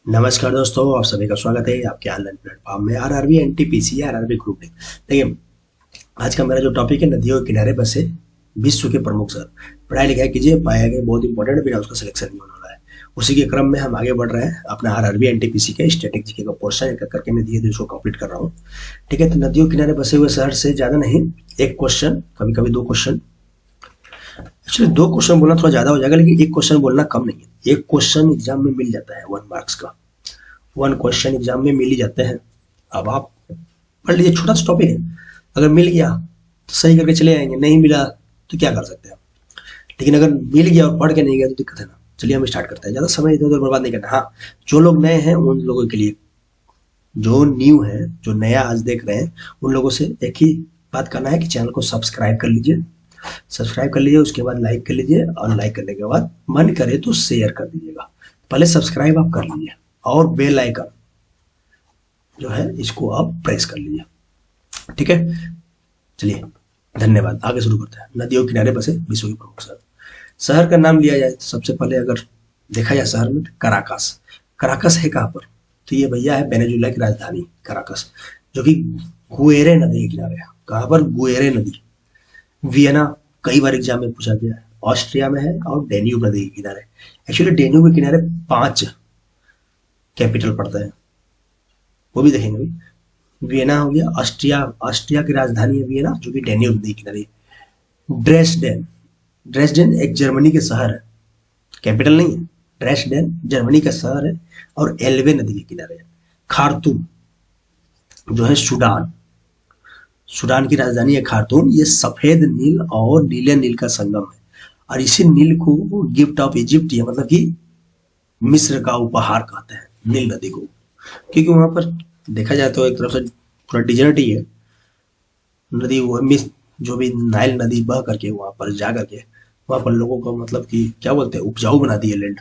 नमस्कार दोस्तों, आप सभी का स्वागत है आपके ऑनलाइन प्लेटफॉर्म में RRB NTPC RRB group D. देखिए, आज का मेरा जो टॉपिक है, नदियों के किनारे बसे विश्व के प्रमुख शहर। पढ़ाई लिखाई कीजिए, पाया गया बहुत इंपॉर्टेंट, बिना उसका सिलेक्शन नहीं होने वाला है। उसी के क्रम में हम आगे बढ़ रहे हैं अपना आरआरबी एनटीपीसी के स्टैटिक जीके का पोर्शन एक करके मैं धीरे धीरे उसको कंप्लीट कर रहा हूँ। ठीक है, तो नदियों के किनारे बसे हुए शहर से ज्यादा नहीं, एक क्वेश्चन, कभी कभी दो क्वेश्चन। एक्चुअली दो क्वेश्चन बोलना थोड़ा ज्यादा हो जाएगा, लेकिन एक क्वेश्चन बोलना कम नहीं है। एक क्वेश्चन एग्जाम में मिल जाता है 1 मार्क्स का, 1 क्वेश्चन एग्जाम में मिल ही जाते हैं। अब आप पढ़ लीजिए, छोटा सा टॉपिक है। अगर मिल गया तो सही करके चले आएंगे, नहीं मिला तो क्या कर सकते हैं। लेकिन अगर मिल गया और पढ़ के नहीं गया तो दिक्कत है ना। चलिए हम स्टार्ट करते हैं, ज्यादा समय इधर उधर बर्बाद नहीं करना। हाँ, जो लोग नए हैं उन लोगों के लिए, जो न्यू है, जो नया आज देख रहे हैं, उन लोगों से एक ही बात करना है कि चैनल को सब्सक्राइब कर लीजिए। सब्सक्राइब कर लीजिए, उसके बाद लाइक कर लीजिए, और लाइक करने के बाद मन करे तो शेयर कर दीजिएगा। पहले सब्सक्राइब आप कर लीजिए और बेल आइकन जो है इसको आप प्रेस कर लीजिए। ठीक है, चलिए धन्यवाद। आगे शुरू करते हैं। नदियों किनारे बसे विश्व के प्रमुख शहर। शहर का नाम लिया जाए तो सबसे पहले अगर देखा जाए शहर में, कराकस। कराकस है कहाँ पर? तो ये भैया है वेनेजुएला की राजधानी कराकस, जो कि गुएरे नदी के किनारे है। कहाँ पर? गुएरे नदी। वियना कई बार एग्जाम में पूछा गया है, ऑस्ट्रिया में है, और डेन्यूब नदी के किनारे। एक्चुअली डेन्यूब के किनारे 5 कैपिटल पड़ता है, वो भी देखेंगे अभी। वियना हो गया, ऑस्ट्रिया, ऑस्ट्रिया की राजधानी है वियना, जो कि डेन्यूब नदी के किनारे। ड्रेसडेन, ड्रेसडेन एक जर्मनी के शहर है, कैपिटल नहीं है। ड्रेसडेन जर्मनी का शहर है और एल्बे नदी के किनारे है। खार्तूम जो है सूडान, सूडान की राजधानी है खार्तूम। ये सफेद नील और नीले नील का संगम है, और इसी नील को गिफ्ट ऑफ इजिप्ट, या मतलब कि मिस्र का उपहार कहते हैं नील नदी को। क्योंकि वहां पर देखा जाए तो एक तरफ से थोड़ा डिजर्ट ही है नदी, वो मिस जो भी नाइल नदी बह करके वहां पर जा करके वहां पर लोगों को मतलब कि क्या बोलते हैं, उपजाऊ बना दिए लैंड।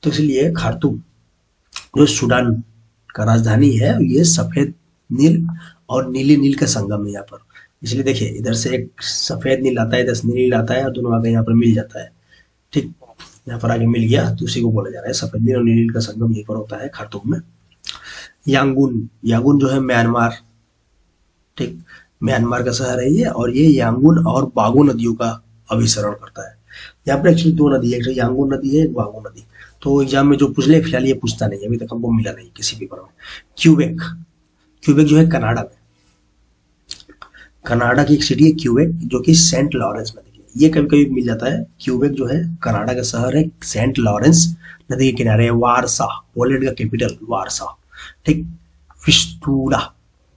तो इसलिए खार्तूम जो सूडान का राजधानी है, ये सफेद नील और नीली नील का संगम है यहाँ पर। इसलिए देखिए, इधर से एक सफेद नील आता है, इधर से नील आता है, और दोनों आगे यहाँ पर मिल जाता है। ठीक, यहाँ पर आगे मिल गया तो उसी को बोला जा रहा है सफेद नील और नीली नील का संगम यहीं पर होता है खार्तूम में। यांगून, यांगून जो है म्यांमार, ठीक, म्यांमार का शहर है ये, और ये यांगून और बागो नदियों का अभिसरण करता है। यहाँ पर एक्चुअली 2 नदी है, एक यांगून नदी है, एक बागो नदी। तो एग्जाम में जो पूछ ले, फिलहाल ये पूछता नहीं, अभी तक हमको मिला नहीं किसी पेपर में। क्यूबेक, क्यूबेक जो है कनाडा में, कनाडा की एक सिटी है क्यूबेक, जो कि सेंट लॉरेंस नदी की। ये कभी कभी मिल जाता है। क्यूबेक जो है कनाडा का शहर है, सेंट लॉरेंस नदी के किनारे है। वारसा, पोलैंड का कैपिटल वारसा। ठीक, विस्तूला,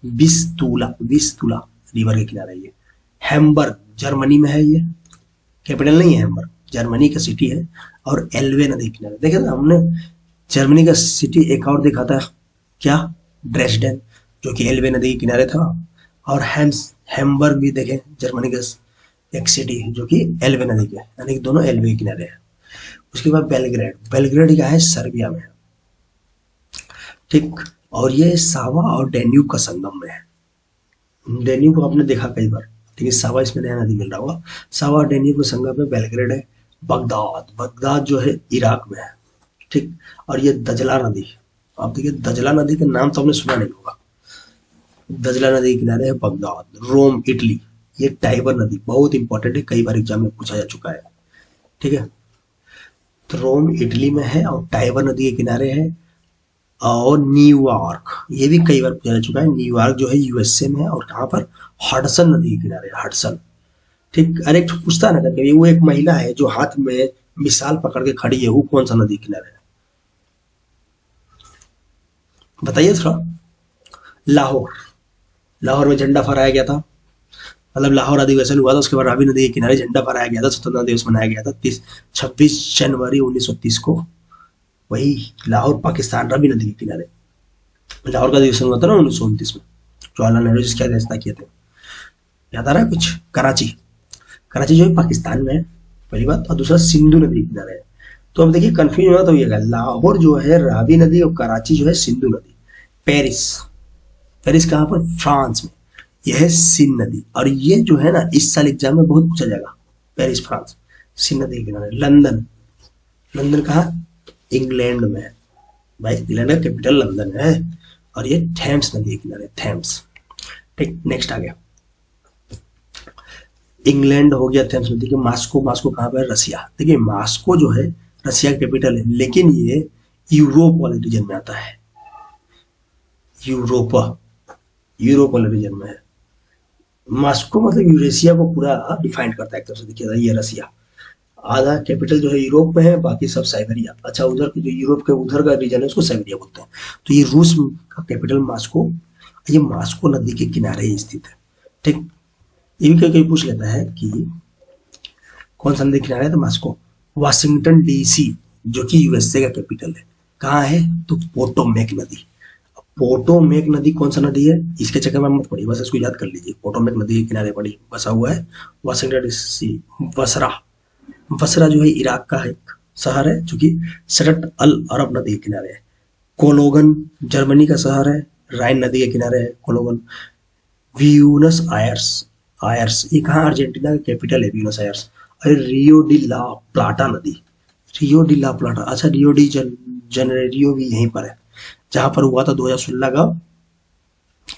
विस्तूला, विस्तूला रिवर के किनारे ये। हैम्बर्ग जर्मनी में है, ये कैपिटल नहीं है हैम्बर्ग, जर्मनी का सिटी है, और एल्वे नदी के किनारे। देखे ना हमने, जर्मनी का सिटी एक और देखा था, क्या? ड्रेसडेन, जो कि एल्वे नदी के किनारे था। और हैम्बर्ग भी देखें, जर्मनी का एक सिटी है जो कि एल्वे नदी के, यानी कि दोनों एल्वे के किनारे है। उसके बाद बेलग्रेड, बेलग्रेड क्या है? सर्बिया में है। ठीक, और ये सावा और डेन्यूब का संगम में है। डेन्यूब को आपने देखा कई बार, लेकिन सावा इसमें नया नदी मिल रहा होगा। सावा और डेन्यूब का संगम में बेलग्रेड है। बगदाद, बगदाद जो है इराक में है। ठीक, और ये दजला नदी, आप देखिए दजला नदी का नाम तो आपने सुना नहीं होगा। दजला नदी के किनारे है बगदाद। रोम इटली, ये टाइबर नदी बहुत इंपॉर्टेंट है, कई बार एग्जाम में पूछा जा चुका है। ठीक है, तो रोम इटली में है और टाइबर नदी के किनारे है। और न्यूयॉर्क, ये भी कई बार पूछा जा चुका है। न्यूयॉर्क जो है यूएसए में है, और कहाँ पर? हडसन नदी के किनारे, हडसन। ठीक, अरे एक पूछता है ना कभी, वो एक महिला है जो हाथ में मिसाल पकड़ के खड़ी है, वो कौन सा नदी किनारे है? बताइए थोड़ा। लाहौर, लाहौर में झंडा फहराया गया था, मतलब लाहौर अधिवेशन हुआ था, उसके बाद रावी नदी के किनारे झंडा फहराया गया था, स्वतंत्रता दिवस मनाया गया था 26 जनवरी 1930 को। वही लाहौर पाकिस्तान, रावी नदी के किनारे लाहौर का अधिवेशन हुआ था ना 1929 में, जवाहरलाल नेहरू जिसकी अध्यक्षता किए थे। याद आ रहा है कुछ? कराची, कराची जो है पाकिस्तान में है, पहली बात, और दूसरा सिंधु नदी के किनारे है। तो अब देखिए कंफ्यूज होना तो ये लाहौर जो है रावी नदी, और कराची जो है सिंधु नदी। पेरिस, पेरिस कहाँ पर? फ्रांस में, यह है सीन नदी। और ये जो है ना, इस साल एग्जाम में बहुत पूछा जाएगा। पेरिस फ्रांस, सीन नदी के किनारे। लंदन, लंदन कहाँ? इंग्लैंड में है। भाई इंग्लैंड का कैपिटल लंदन है, और ये थेम्स नदी के किनारे, थेम्स। ठीक, नेक्स्ट आ गया, इंग्लैंड हो गया, थेम्स नदी के। मास्को, मास्को कहाँ पर है? रसिया। देखिए मास्को जो है रसिया का कैपिटल है, लेकिन ये यूरोप वाले रीजन में आता है, यूरोप, यूरोप वाले रीजन में है। मास्को मतलब यूरेशिया को पूरा डिफाइंड करता है एक तरह से, देखिए ये रसिया। आधा कैपिटल जो है यूरोप में है, बाकी सब साइबेरिया। अच्छा, उधर के जो यूरोप के उधर का रीजन है उसको साइबेरिया बोलते हैं। तो ये रूस का कैपिटल मास्को, ये मास्को नदी के किनारे ही स्थित है। ठीक, ये भी कहीं पूछ लेता है कि कौन सा नदी किनारे है, तो मास्को। वाशिंगटन डीसी जो कि यूएसए का कैपिटल है, कहाँ है? तो पोटोमेक नदी। पोटोमेक नदी कौन सा नदी है? इसके चक्कर में मत पड़िए, बस इसको याद कर लीजिए। पोटोमेक नदी के किनारे पड़ी बसा हुआ है वाशिंगटन डीसी। बसरा, बसरा जो है इराक का एक शहर है जो कि शरट अल अरब नदी के किनारे है। कोलोगन जर्मनी का शहर है, राइन नदी के किनारे है कोलोगन। व्यूनस आयर्स, आयर्स ये कहाँ? अर्जेंटीना का कैपिटल है व्यूनस आयर्स। अरे रियो डी ला प्लाटा नदी, रियो डी ला प्लाटा। अच्छा, रियो डी जनरेरियो भी यहीं पर है, जहां पर हुआ था 2016 का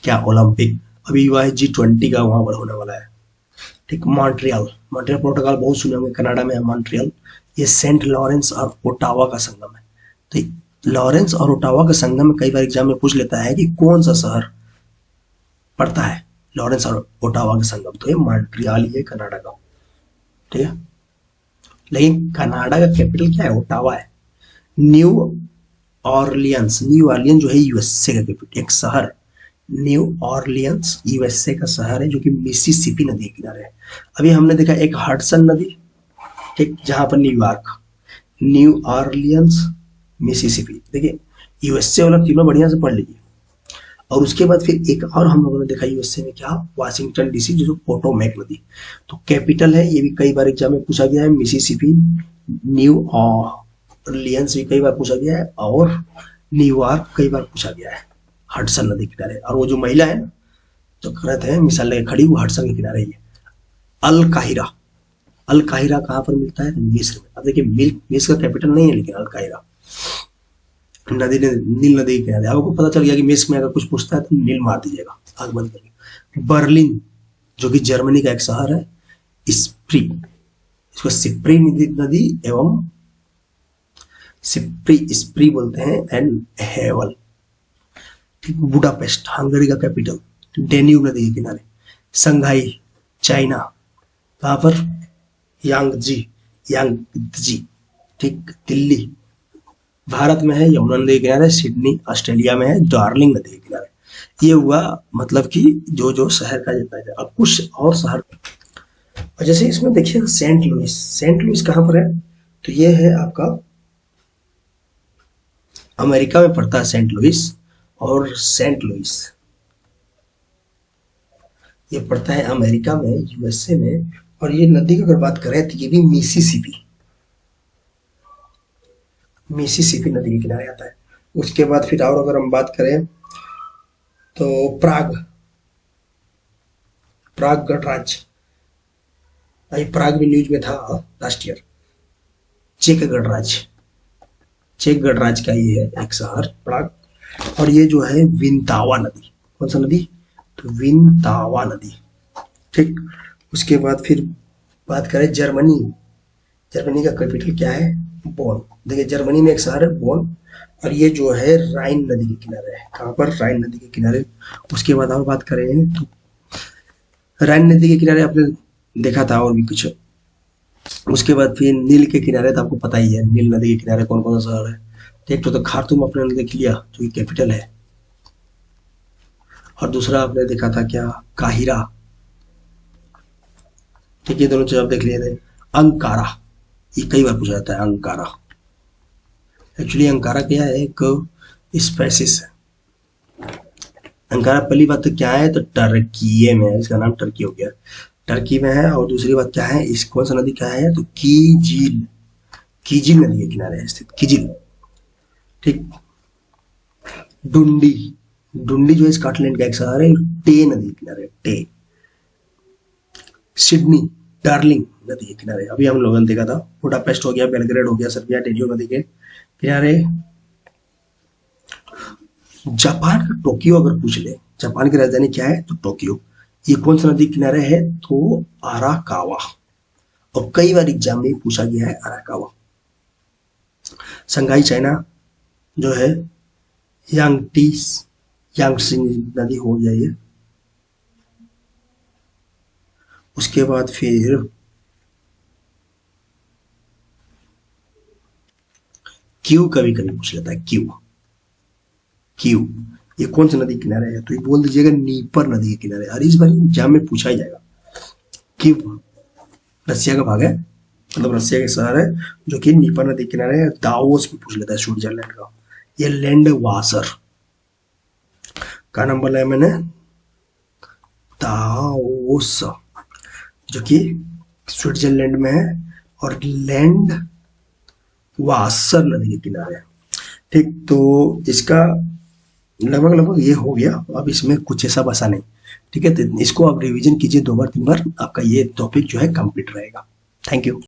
क्या ओलंपिक। अभी हुआ है G20 का, वहां पर होने वाला है। ठीक, मॉन्ट्रियल, मॉन्ट्रियल प्रोटोकॉल बहुत सुने होंगे, कनाडा में है मॉन्ट्रियल। ये सेंट लॉरेंस और ओटावा का संगम है। तो लॉरेंस और ओटावा का संगम में कई बार एग्जाम में पूछ लेता है कि कौन सा शहर पड़ता है लॉरेंस और ओटावा का संगम, तो ये मॉन्ट्रियल ही है कनाडा का। ठीक है, लेकिन कनाडा का कैपिटल क्या है? ओटावा है। न्यू ऑर्लियंस, न्यू ऑर्लियंस जो है यूएसए का कैपिटल एक शहर है। न्यू ऑर्लियंस यूएसए का शहर है जो कि मिसिसिपी नदी के किनारे है। अभी हमने देखा एक हडसन नदी, ठीक, जहां पर न्यूयॉर्क, न्यू ऑर्लियंस, मिसिसिपी। देखिए यूएसए वाला तीनों बढ़िया से पढ़ लीजिए। और उसके बाद फिर एक और हम लोगों ने देखा यूएसए में क्या, वाशिंगटन डीसी जो पोटोमेक नदी। तो कैपिटल है, ये भी कई बार एग्जाम में पूछा गया है, मिसिसिपी। न्यू ऑर्लियंस भी कई बार पूछा गया है, और न्यूयॉर्क कई बार पूछा गया है हडसन नदी के किनारे। और वो जो महिला है ना जो कहते हैं मिसाल लेके खड़ी, वो हडसन के किनारे ही है। अल काहिरा, अल काहिरा कहाँ पर मिलता है? मिस्र में। अब देखिए मिस्र का कैपिटल नहीं है, लेकिन अल काहिरा नदी ने नील नदी के किनारे। आपको पता चल गया कि मिस्र में अगर कुछ पूछता है तो नील मार दीजिएगा, आग बंद करके। बर्लिन जो कि जर्मनी का एक शहर है। स्प्री, इसको सिप्री नदी एवं सिप्री स्प्री बोलते हैं, एंड हेवल। ठीक, बुडापेस्ट हंगरी का कैपिटल, डेन्यूब नदी के किनारे। संघाई चाइना, कहाँ पर? Yangtze, Yangtze. ठीक, दिल्ली भारत में है, यमुना नदी के किनारे। सिडनी ऑस्ट्रेलिया में है, डार्लिंग नदी के किनारे। ये हुआ मतलब कि जो जो शहर का जो है। अब कुछ और शहर, और जैसे इसमें देखिए सेंट लुइस, सेंट लुइस कहाँ पर है? तो ये है आपका अमेरिका में पड़ता है सेंट लुइस। और सेंट लुइस ये पड़ता है अमेरिका में, यूएसए में। और ये नदी की अगर बात करें तो ये भी मिसिसिपी, मिसिसिपी नदी के किनारे आता है। उसके बाद फिर और अगर हम बात करें तो प्राग, प्राग गणराज्य, अभी प्राग भी न्यूज में था लास्ट ईयर। चेक गणराज्य, चेक गणराज्य का ये है एक शहर प्राग। और ये जो है विंतावा नदी, कौन सा नदी? तो विंतावा नदी। ठीक, उसके बाद फिर बात करें जर्मनी, जर्मनी का कैपिटल क्या है? बोन। देखिए जर्मनी में एक शहर है बोन, और ये जो है राइन नदी के किनारे है। कहाँ पर? राइन नदी के किनारे। उसके बाद और बात करें तो राइन नदी के किनारे आपने देखा था और भी कुछ। उसके बाद फिर नील के किनारे, तो आपको पता ही है नील नदी के किनारे कौन कौन सा शहर है। एक तो खार्तूम अपने देख लिया जो कि कैपिटल है, और दूसरा आपने देखा था क्या? काहिरा। ठीक, ये दोनों चीज आप देख लिए थे। अंकारा, ये कई बार पूछा जाता है अंकारा। एक्चुअली अंकारा क्या है? एक स्पेसिस है। अंकारा पहली बात तो क्या है? तो टर्की में है, इसका नाम टर्की हो गया, टर्की में है। और दूसरी बात क्या है? इस कौन सा नदी क्या है? तो कीजिल, कीजिल नदी के किनारे है स्थित, कीजिल। ठीक, डुंडी, डुंडी जो है स्कॉटलैंड का एक शहर है, टे नदी के किनारे, टे। सिडनी, डार्लिंग नदी के किनारे। अभी हम लोगों ने देखा था बुडापेस्ट हो गया, बेलग्रेड हो गया, सर्बिया, टेरियो नदी के किनारे। जापान का टोक्यो अगर पूछ ले, जापान की राजधानी क्या है तो टोक्यो। ये कौन सा नदी किनारे है तो अराकावा। और कई बार एग्जाम में पूछा गया है अराकावा। संघाई चाइना जो है यांगटीस यांगसी नदी हो जाइए। उसके बाद फिर क्यू कभी कभी पूछ लेता है, क्यू क्यू ये कौन सी नदी किनारे है तो ये बोल दीजिएगा नीपर नदी के किनारे। और इस बार एग्जाम में पूछा ही जाएगा। क्यू रसिया का भाग है, मतलब रसिया के शहर है जो कि नीपर नदी किनारे है। दाओस भी पूछ लेता है स्विट्जरलैंड का। ये लैंड वासर का नंबर है मैंने, दाओस जो कि स्विट्जरलैंड में है और लैंड वासर नदी के किनारे है। ठीक, तो इसका लगभग लगभग ये हो गया। अब इसमें कुछ ऐसा बसा नहीं। ठीक है, तो इसको आप रिवीजन कीजिए 2 बार 3 बार, आपका ये टॉपिक जो है कंप्लीट रहेगा। Thank you.